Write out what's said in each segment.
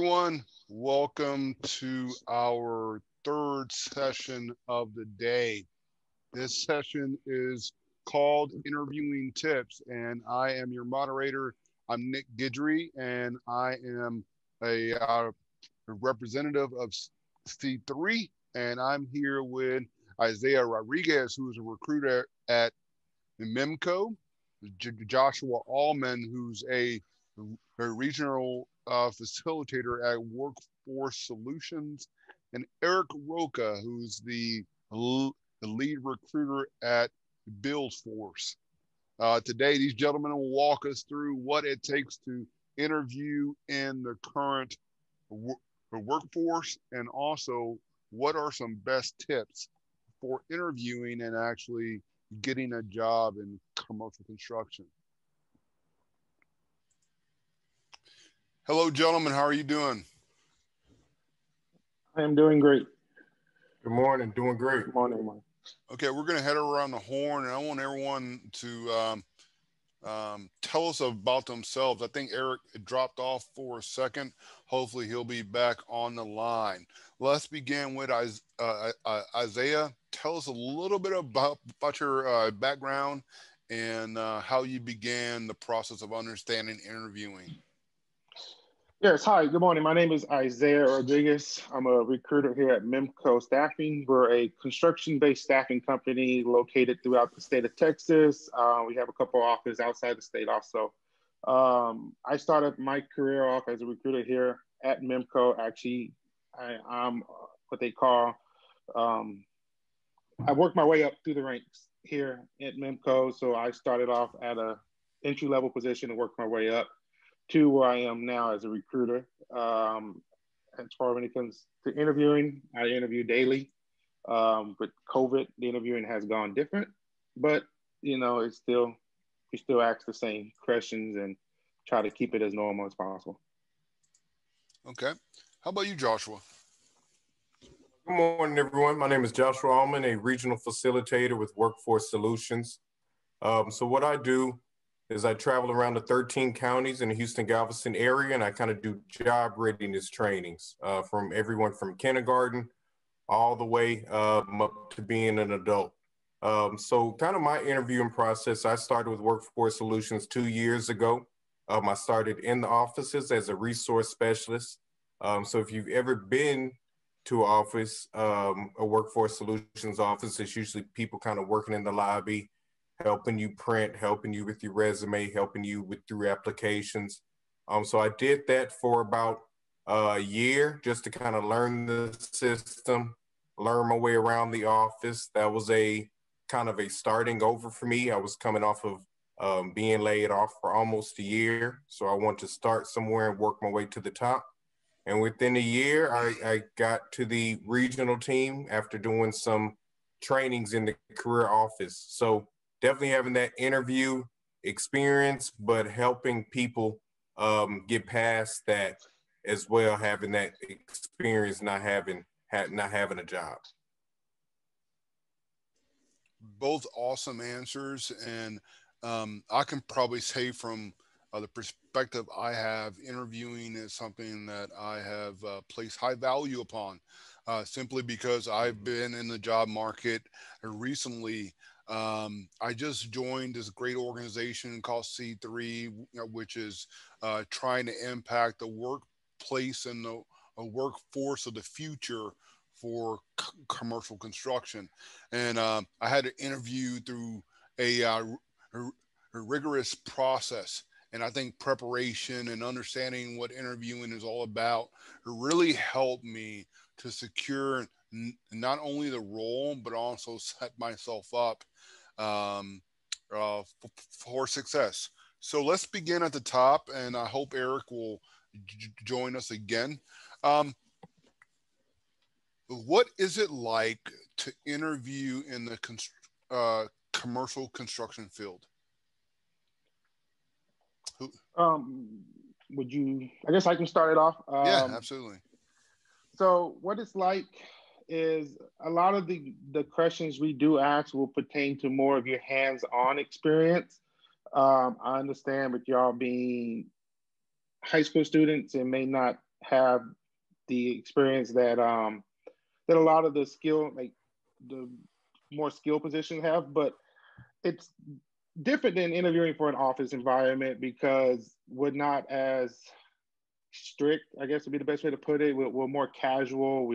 everyone. Welcome to our third session of the day. This session is called Interviewing Tips, and I am your moderator. I'm Nick Guidry, and I am a representative of C3, and I'm here with Isaiah Rodriguez, who is a recruiter at MEMCO, Joshua Allman, who's a regional facilitator at Workforce Solutions, and Eric Roca, who's the lead recruiter at Buildforce. Today, these gentlemen will walk us through what it takes to interview in the current workforce, and also what are some best tips for interviewing and actually getting a job in commercial construction. Hello, gentlemen. How are you doing? I am doing great. Good morning. Doing great. Good morning. Okay, we're going to head around the horn, and I want everyone to tell us about themselves. I think Eric dropped off for a second. Hopefully, he'll be back on the line. Let's begin with Isaiah. Tell us a little bit about your background and how you began the process of understanding interviewing. Yes, hi, good morning. My name is Isaiah Rodriguez. I'm a recruiter here at MEMCO Staffing. We're a construction-based staffing company located throughout the state of Texas. We have a couple offices outside the state also. I started my career off as a recruiter here at MEMCO. Actually, I'm what they call, I worked my way up through the ranks here at MEMCO. So I started off at a entry-level position and worked my way up to where I am now as a recruiter. As far as when it comes to interviewing, I interview daily. With COVID, the interviewing has gone different, but you know, we still ask the same questions and try to keep it as normal as possible. Okay. How about you, Joshua? Good morning, everyone. My name is Joshua Allman, a regional facilitator with Workforce Solutions. So what I do is I travel around the 13 counties in the Houston-Galveston area, and I kind of do job readiness trainings from everyone from kindergarten all the way up to being an adult. So kind of my interviewing process, I started with Workforce Solutions 2 years ago. I started in the offices as a resource specialist. So if you've ever been to an office, a Workforce Solutions office, it's usually people kind of working in the lobby, helping you print, helping you with your resume, helping you with through applications. So I did that for about a year just to kind of learn the system, learn my way around the office. That was a kind of a starting over for me. I was coming off of being laid off for almost a year. So I wanted to start somewhere and work my way to the top. And within a year, I got to the regional team after doing some trainings in the career office. So definitely having that interview experience, but helping people get past that as well, having that experience, not having a job. Both awesome answers, and I can probably say from the perspective I have, interviewing is something that I have placed high value upon, simply because I've been in the job market recently. I just joined this great organization called C3, which is trying to impact the workplace and the workforce of the future for commercial construction. And I had to interview through a rigorous process. And I think preparation and understanding what interviewing is all about really helped me to secure not only the role, but also set myself up for success. So let's begin at the top, and I hope Eric will join us again. What is it like to interview in the commercial construction field? I guess I can start it off. Yeah, absolutely. So what it's like is a lot of the questions we do ask will pertain to more of your hands-on experience. I understand with y'all being high school students and may not have the experience that that a lot of the skill, like the more skilled positions have, but it's different than interviewing for an office environment because we're not as strict, I guess would be the best way to put it. We're more casual.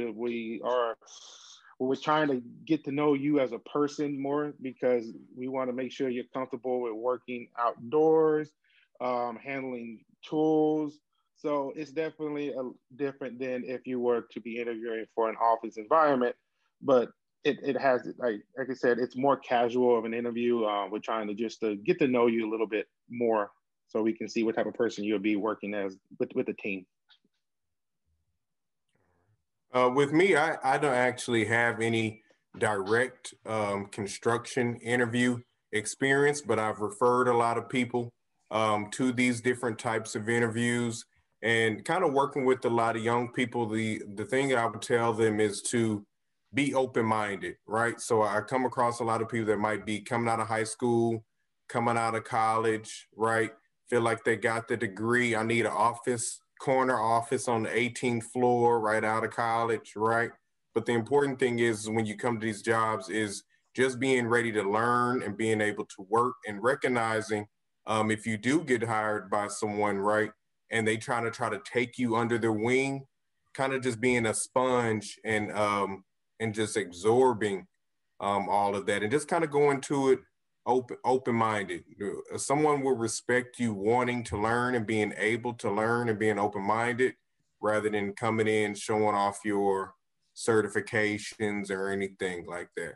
We're trying to get to know you as a person more because we want to make sure you're comfortable with working outdoors, handling tools. So it's definitely different than if you were to be interviewing for an office environment, but it has, like I said, it's more casual of an interview. We're trying to just get to know you a little bit more so we can see what type of person you'll be working as with the team. With me, I don't actually have any direct construction interview experience, but I've referred a lot of people to these different types of interviews and kind of working with a lot of young people. The thing I would tell them is to be open-minded, right? So I come across a lot of people that might be coming out of high school, coming out of college, right? Feel like they got the degree. I need an corner office on the 18th floor right out of college, right? But the important thing is when you come to these jobs is just being ready to learn and being able to work and recognizing if you do get hired by someone, right, and they try to take you under their wing, kind of just being a sponge and just absorbing all of that and just kind of going to it open-minded. Someone will respect you wanting to learn and being able to learn and being open-minded rather than coming in showing off your certifications or anything like that.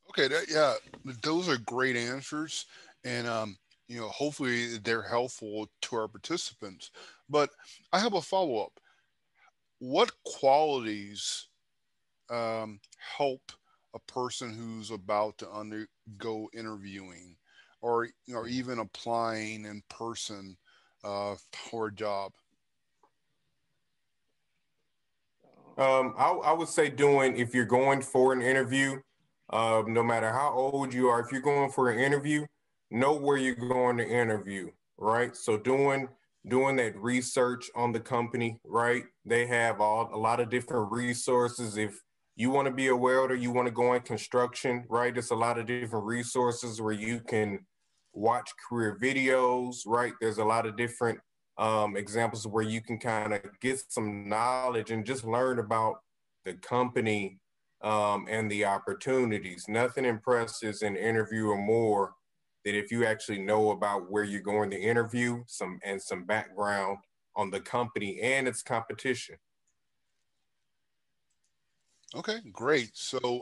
Okay, yeah, those are great answers, and hopefully they're helpful to our participants. But I have a follow-up. What qualities help a person who's about to undergo interviewing or even applying in person for a job? I would say if you're going for an interview, no matter how old you are, if you're going for an interview, know where you're going to interview, right? So doing that research on the company, right? They have a lot of different resources. If you want to be a welder, you want to go in construction, right? There's a lot of different resources where you can watch career videos, right? There's a lot of different examples where you can kind of get some knowledge and just learn about the company and the opportunities. Nothing impresses an interviewer more than if you actually know about where you're going to interview, some background on the company and its competition. Okay, great. So,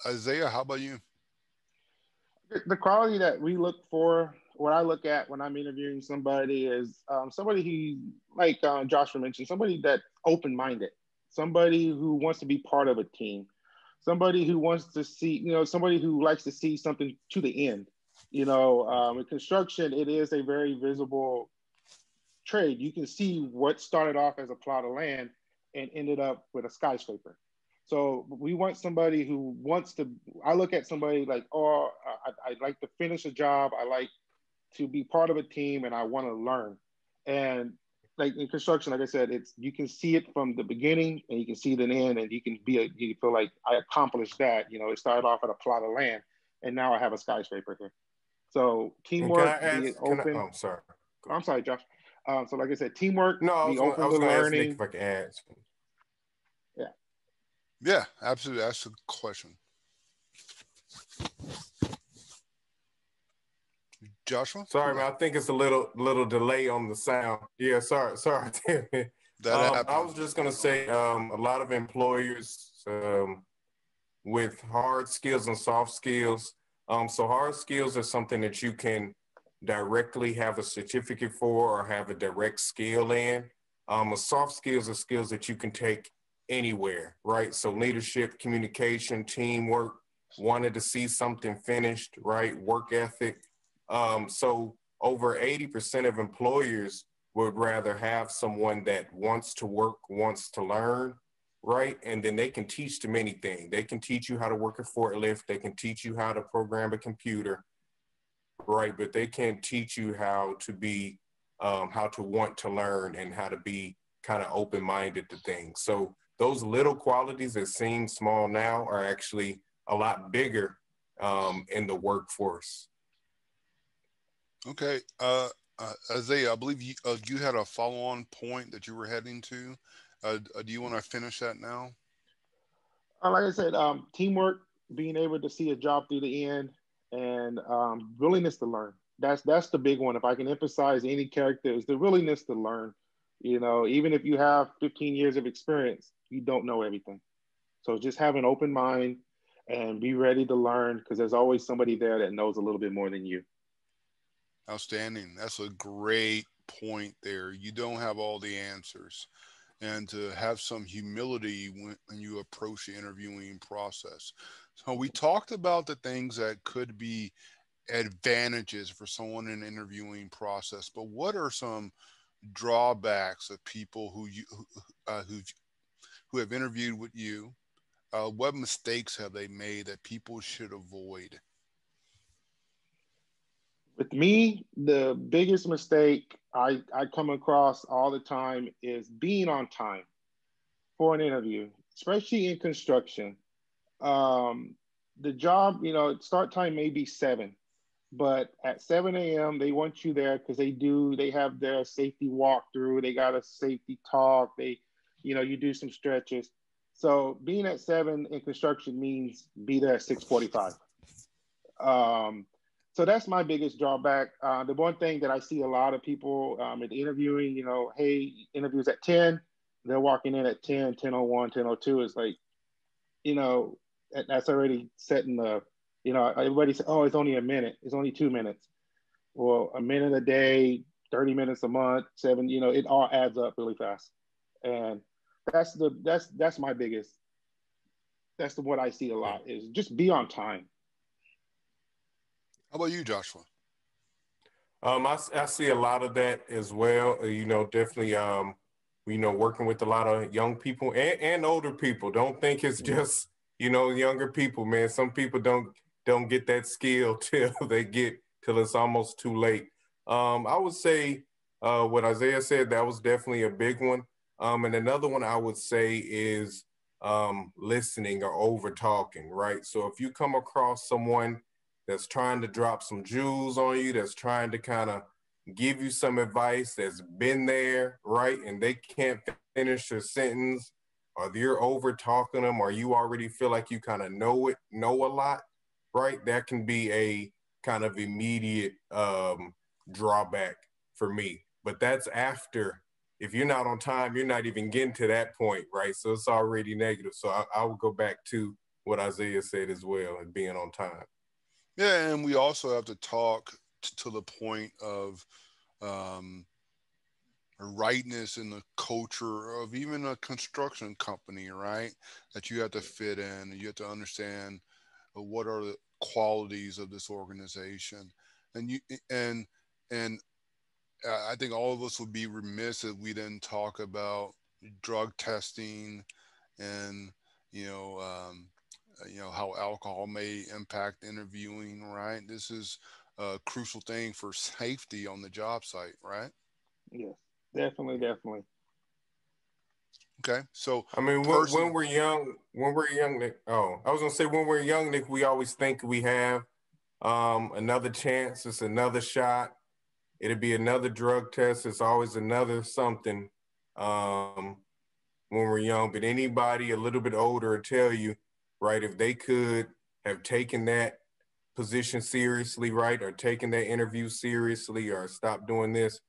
Isaiah, how about you? The quality that we look for, what I look at when I'm interviewing somebody is somebody who, like Joshua mentioned, somebody that's open-minded, somebody who wants to be part of a team, somebody who wants to see, somebody who likes to see something to the end. In construction, it is a very visible trade. You can see what started off as a plot of land and ended up with a skyscraper. So we want somebody who wants to, I look at somebody like, I'd like to finish a job. I like to be part of a team and I want to learn. And like in construction, like I said, you can see it from the beginning and you can see the end and you feel like I accomplished that. It started off at a plot of land and now I have a skyscraper here. So teamwork, be open. I'm sorry. I'm sorry, Josh. So like I said, teamwork, no, be open to learning. Ask Nick if I can add. Yeah, absolutely. Ask the question. Joshua? Sorry, man. I think it's a little delay on the sound. Yeah, sorry. That happened. I was just gonna say a lot of employers with hard skills and soft skills. So hard skills are something that you can directly have a certificate for or have a direct skill in. Soft skills are skills that you can take anywhere, right? So leadership, communication, teamwork, wanted to see something finished, right? Work ethic. So over 80% of employers would rather have someone that wants to work, wants to learn, right? And then they can teach them anything. They can teach you how to work a forklift. They can teach you how to program a computer, right? But they can't teach you how to want to learn and how to be kind of open-minded to things. So those little qualities that seem small now are actually a lot bigger in the workforce. Okay. Isaiah, I believe you had a follow-on point that you were heading to. Do you want to finish that now? Like I said, teamwork, being able to see a job through the end, and willingness to learn. That's the big one. If I can emphasize any character, is the willingness to learn. You know, even if you have 15 years of experience, you don't know everything. So just have an open mind and be ready to learn, because there's always somebody there that knows a little bit more than you. Outstanding. That's a great point there. You don't have all the answers, and to have some humility when you approach the interviewing process. So we talked about the things that could be advantages for someone in the interviewing process, but what are some drawbacks of people who have interviewed with you? What mistakes have they made that people should avoid? With me, the biggest mistake I come across all the time is being on time for an interview, especially in construction. Um, the job, you know, start time may be 7, but at 7 a.m. they want you there because they have their safety walkthrough, they got a safety talk, you do some stretches. So being at 7 in construction means be there at 6:45. Um, so that's my biggest drawback. The one thing that I see a lot of people at interviewing, hey, interviews at 10, they're walking in at 10, 10:01, 10:02. It's like, you know, that's already setting everybody says, oh, it's only a minute. It's only 2 minutes. Well, a minute a day, 30 minutes a month, 7, it all adds up really fast. And that's my biggest, that's the what I see a lot is just be on time. How about you, Joshua? I see a lot of that as well. Definitely, working with a lot of young people and older people. Don't think it's just, younger people, man. Some people don't get that skill till it's almost too late. I would say what Isaiah said, that was definitely a big one. And another one I would say is listening or over talking, right? So if you come across someone that's trying to drop some jewels on you, that's trying to kind of give you some advice, that's been there, right? And they can't finish their sentence, or you're over talking them, or you already feel like you kind of know a lot, right? That can be a kind of immediate drawback for me. But that's after, if you're not on time, you're not even getting to that point, right? So it's already negative. So I would go back to what Isaiah said as well, and being on time. Yeah, and we also have to talk to the point of um, rightness in the culture of even a construction company, right? That you have to fit in. You have to understand what are the qualities of this organization, and and I think all of us would be remiss if we didn't talk about drug testing and you know um, how alcohol may impact interviewing, right? This is a crucial thing for safety on the job site, right? Yes, definitely. Okay, so I mean, when we're young, Nick, I was gonna say, when we're young, Nick, we always think we have another chance. It's another shot. It'll be another drug test. It's always another something when we're young. But anybody a little bit older will tell you, right, if they could have taken that position seriously, right, or taken that interview seriously, or stopped doing this,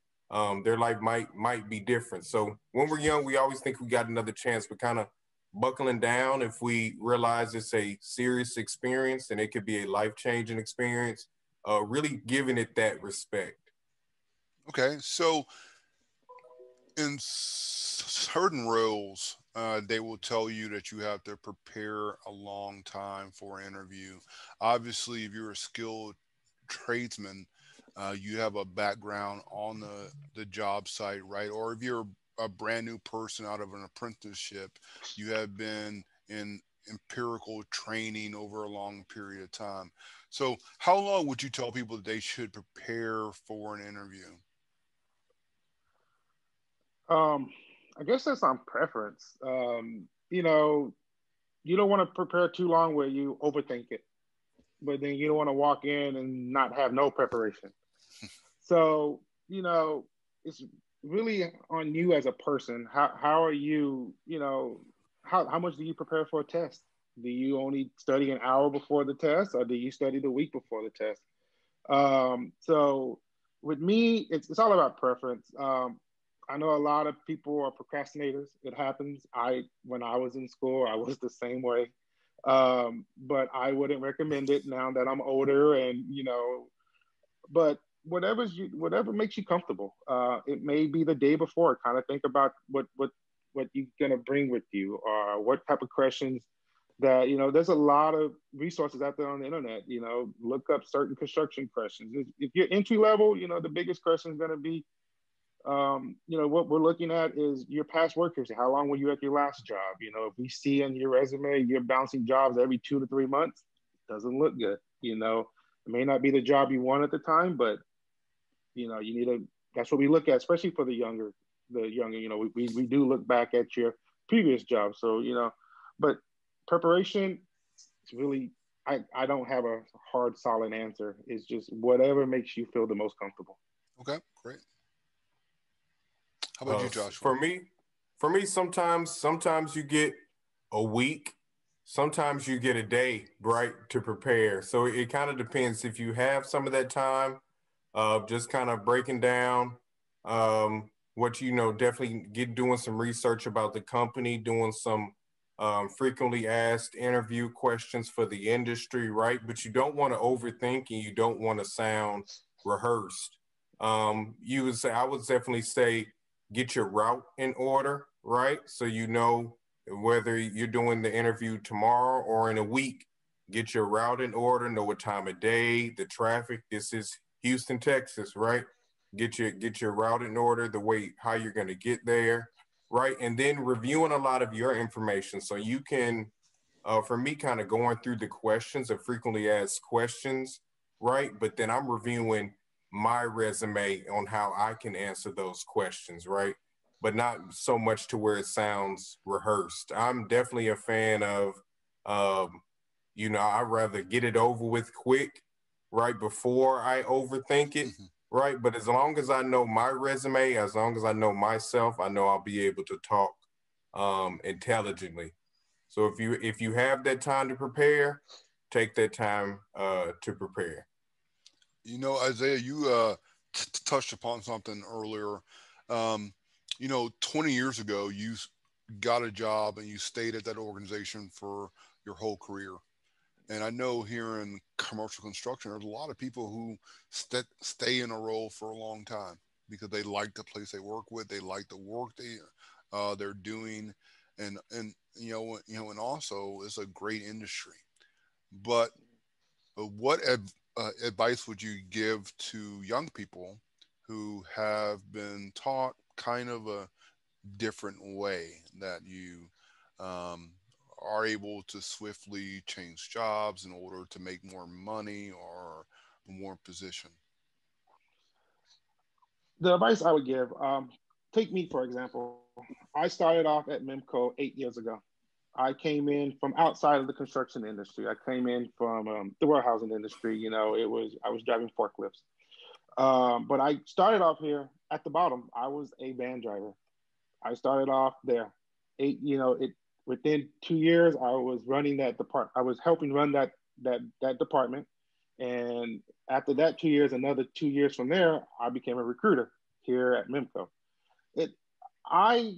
their life might be different. So when we're young, we always think we got another chance, but kind of buckling down if we realize it's a serious experience and it could be a life-changing experience, really giving it that respect. okay, so in certain roles, they will tell you that you have to prepare a long time for an interview. Obviously, if you're a skilled tradesman, you have a background on the job site, right? Or if you're a brand new person out of an apprenticeship, you have been in empirical training over a long period of time. So, how long would you tell people that they should prepare for an interview? Um, I guess that's on preference. You know, you don't want to prepare too long where you overthink it, but then you don't want to walk in and not have no preparation. So, you know, it's really on you as a person. How are you, you know, how much do you prepare for a test? Do you only study an hour before the test, or do you study the week before the test? So with me, it's all about preference. I know a lot of people are procrastinators. It happens. When I was in school, I was the same way. But I wouldn't recommend it now that I'm older, and you know, but whatever makes you comfortable. It may be the day before. Kind of think about what you're gonna bring with you, or what type of questions that, you know, there's a lot of resources out there on the internet. You know, look up certain construction questions. If you're entry level, you know, the biggest question is going to be, you know, what we're looking at is your past work history. How long were you at your last job? You know, if we see in your resume you're bouncing jobs every 2 to 3 months, it doesn't look good. You know, it may not be the job you want at the time, but you know, you need to. That's what we look at, especially for the younger. You know, we do look back at your previous job. So you know, but preparation, it's really, I don't have a hard, solid answer. It's just whatever makes you feel the most comfortable. Okay, great. How about you, Joshua? For me, sometimes you get a week, sometimes you get a day, right, to prepare. So it kind of depends. If you have some of that time, just kind of breaking down what you know, definitely doing some research about the company, doing some frequently asked interview questions for the industry, right? But you don't want to overthink and you don't want to sound rehearsed. I would definitely say get your route in order, right? So you know whether you're doing the interview tomorrow or in a week, get your route in order, know what time of day, the traffic. This is Houston, Texas, right? Get your route in order, the way how you're going to get there, right? And then reviewing a lot of your information so you can, for me, kind of going through the questions of frequently asked questions, right? But then I'm reviewing my resume on how I can answer those questions, right? But not so much to where it sounds rehearsed. I'm definitely a fan of, you know, I'd rather get it over with quick, right, before I overthink it, right? But as long as I know my resume, as long as I know myself, I know I'll be able to talk intelligently. So if you have that time to prepare, take that time to prepare. You know, Isaiah, you touched upon something earlier. You know, 20 years ago, you got a job and you stayed at that organization for your whole career. And I know here in commercial construction, there's a lot of people who stay in a role for a long time because they like the place they work with, they like the work they're doing, and and also it's a great industry. But what advice would you give to young people who have been taught kind of a different way that you um, are able to swiftly change jobs in order to make more money or more position? The advice I would give, take me for example. I started off at Memco 8 years ago. I came in from outside of the construction industry. I came in from the warehousing industry. You know, I was driving forklifts. But I started off here at the bottom. I was a van driver. I started off there. Within 2 years, I was running that department. I was helping run that department. And after that 2 years, another 2 years from there, I became a recruiter here at Memco. It, I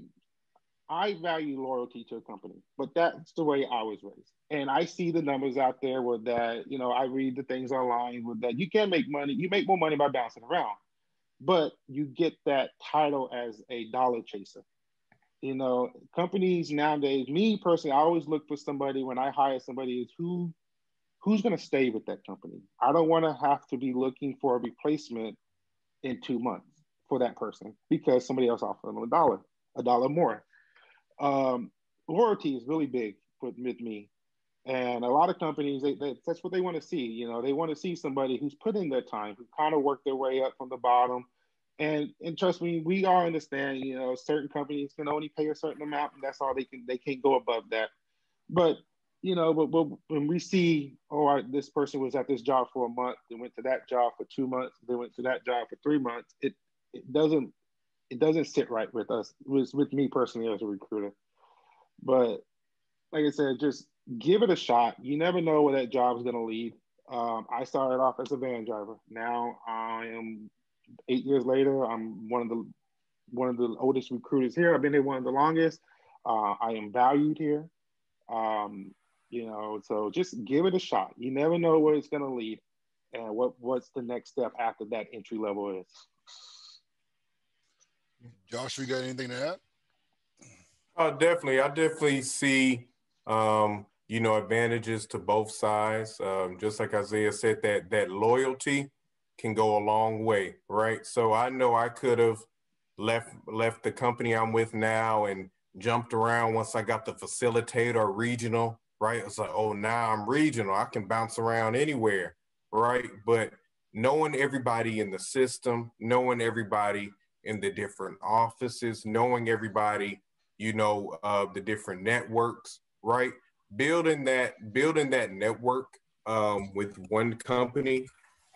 I value loyalty to a company, but that's the way I was raised. And I see the numbers out there with that, you know, I read the things online with that. You can make money, you make more money by bouncing around, but you get that title as a dollar chaser. You know, companies nowadays, me personally, I always look for somebody when I hire somebody is who's going to stay with that company. I don't want to have to be looking for a replacement in 2 months for that person because somebody else offered them a dollar more. Loyalty is really big with me. And a lot of companies, that's what they want to see. You know, they want to see somebody who's put in their time, who kind of worked their way up from the bottom And trust me, we all understand, certain companies can only pay a certain amount, and that's all they can't go above that. But but when we see, this person was at this job for a month, they went to that job for 2 months, they went to that job for 3 months, it doesn't sit right with us, with me personally as a recruiter. But like I said, just give it a shot. You never know where that job is going to lead. I started off as a van driver. Now I am 8 years later. I'm one of the oldest recruiters here. I've been here one of the longest. I am valued here. So just give it a shot. You never know where it's going to lead, and what's the next step after that entry level is. Josh, you got anything to add? Definitely. I definitely see, advantages to both sides. Just like Isaiah said, that loyalty can go a long way, right? So I know I could have left the company I'm with now and jumped around once I got the facilitator or regional, right? It's like, oh, now I'm regional. I can bounce around anywhere, right? But knowing everybody in the system, knowing everybody in the different offices, knowing everybody, the different networks, right? Building that network with one company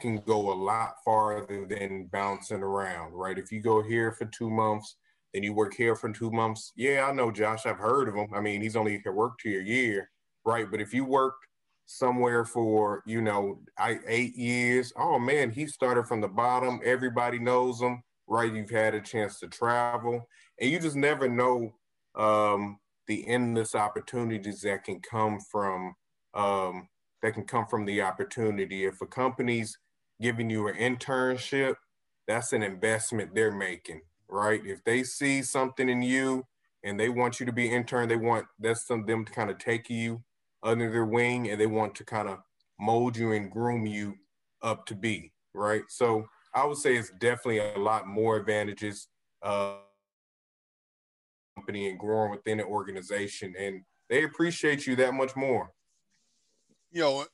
can go a lot farther than bouncing around, right? If you go here for 2 months, then you work here for 2 months. Yeah, I know Josh. I've heard of him. I mean, he's only worked here a year, right? But if you worked somewhere for 8 years, oh man, he started from the bottom. Everybody knows him, right? You've had a chance to travel, and you just never know the endless opportunities that can come from the opportunity. If a company's giving you an internship, that's an investment they're making, right? If they see something in you and they want you to be intern, that's them to kind of take you under their wing, and they want to kind of mold you and groom you up to be, right? So I would say it's definitely a lot more advantages company and growing within an organization, and they appreciate you that much more.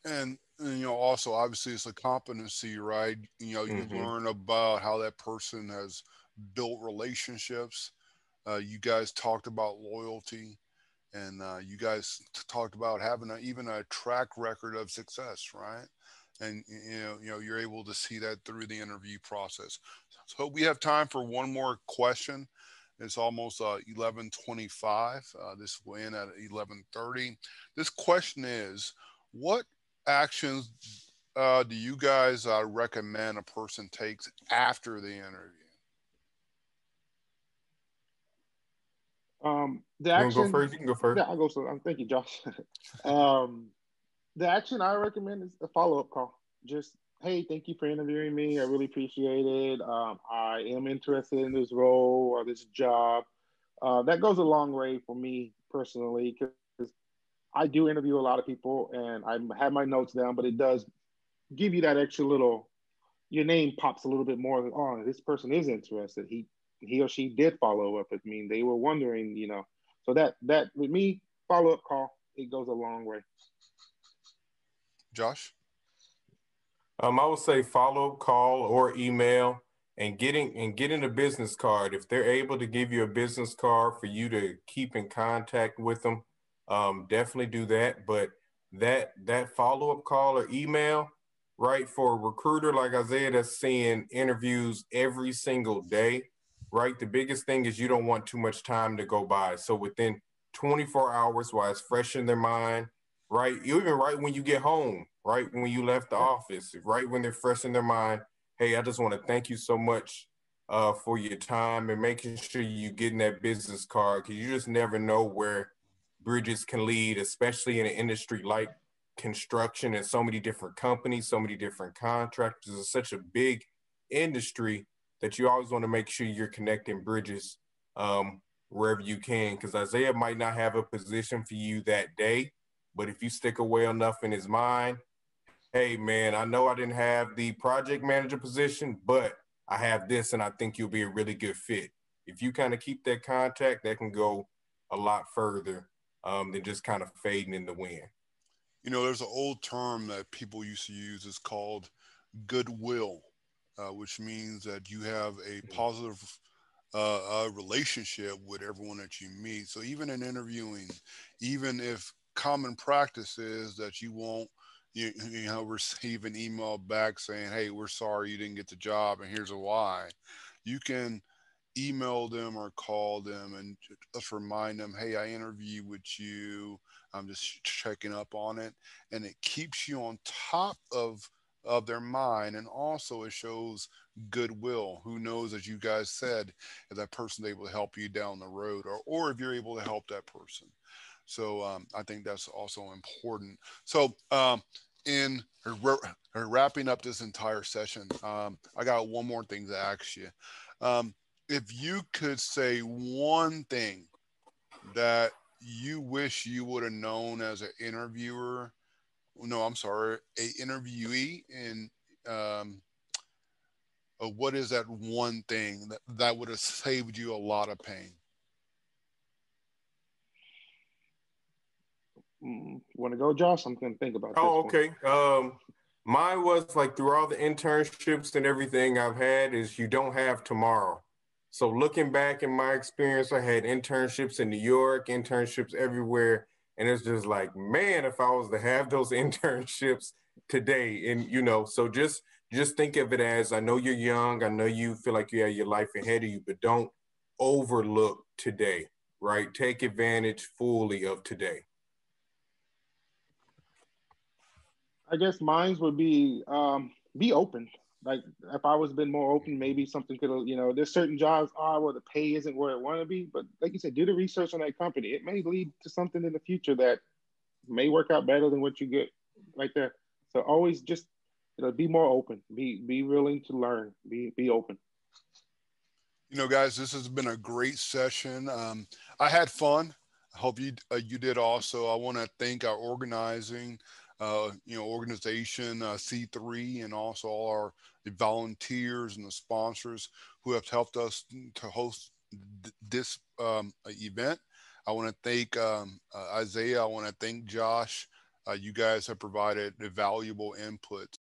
And also obviously it's a competency, right? You Mm-hmm. learn about how that person has built relationships. You guys talked about loyalty, and you guys talked about having even a track record of success, right? And you're able to see that through the interview process. So we have time for one more question. It's almost 11:25. This will end at 11:30. This question is, what actions do you guys recommend a person takes after the interview? The You want to go action, first? You can go first. yeah, I'll go. So, thank you, Josh. The action I recommend is a follow up call. Just, hey, thank you for interviewing me. I really appreciate it. I am interested in this role or this job. That goes a long way for me personally, because I do interview a lot of people and I have my notes down, but it does give you that extra little, your name pops a little bit more. Oh, this person is interested. He or she did follow up with me. They were wondering. So that with me, follow up call, it goes a long way. Josh? I would say follow up call or email, and getting a business card. If they're able to give you a business card for you to keep in contact with them, definitely do that. But that follow up call or email, right, for a recruiter like Isaiah that's seeing interviews every single day, right? The biggest thing is you don't want too much time to go by. So within 24 hours, while it's fresh in their mind, right? Even right when you get home, right when you left the office, right when they're fresh in their mind. Hey, I just want to thank you so much for your time, and making sure you getting that business card, because you just never know where bridges can lead, especially in an industry like construction and so many different companies, so many different contractors. It's such a big industry that you always want to make sure you're connecting bridges wherever you can, because Isaiah might not have a position for you that day, but if you stick away enough in his mind, hey man, I know I didn't have the project manager position, but I have this and I think you'll be a really good fit. If you kind of keep that contact, that can go a lot further than just kind of fading in the wind. There's an old term that people used to use. It's called goodwill. which means that you have a positive relationship with everyone that you meet. So even in interviewing, even if common practice is that you won't, receive an email back saying, "Hey, we're sorry you didn't get the job, and here's a why," you can email them or call them and just remind them, "Hey, I interviewed with you. I'm just checking up on it," and it keeps you on top of their mind, and also it shows goodwill. Who knows, as you guys said, if that person's able to help you down the road, or if you're able to help that person. So I think that's also important. So in wrapping up this entire session, I got one more thing to ask you. If you could say one thing that you wish you would have known as an interviewer, no, I'm sorry, a interviewee, and what is that one thing that would have saved you a lot of pain? Want to go, Josh? I'm going to think about this Oh, one. okay. Mine was like through all the internships and everything I've had is you don't have tomorrow. So looking back in my experience, I had internships in New York, internships everywhere. And it's just like, man, if I was to have those internships today, and so just think of it as, I know you're young, I know you feel like you have your life ahead of you, but don't overlook today, right? Take advantage fully of today. I guess mine would be open. Like if I was been more open, maybe something could have, there's certain jobs where the pay isn't where it want to be. But like you said, do the research on that company. It may lead to something in the future that may work out better than what you get right there. So always just be more open. Be willing to learn. Be open. Guys, this has been a great session. I had fun. I hope you did also. I want to thank our organizing, organization C3, and also all our volunteers and the sponsors who have helped us to host this event. I want to thank Isaiah. I want to thank Josh. You guys have provided valuable input.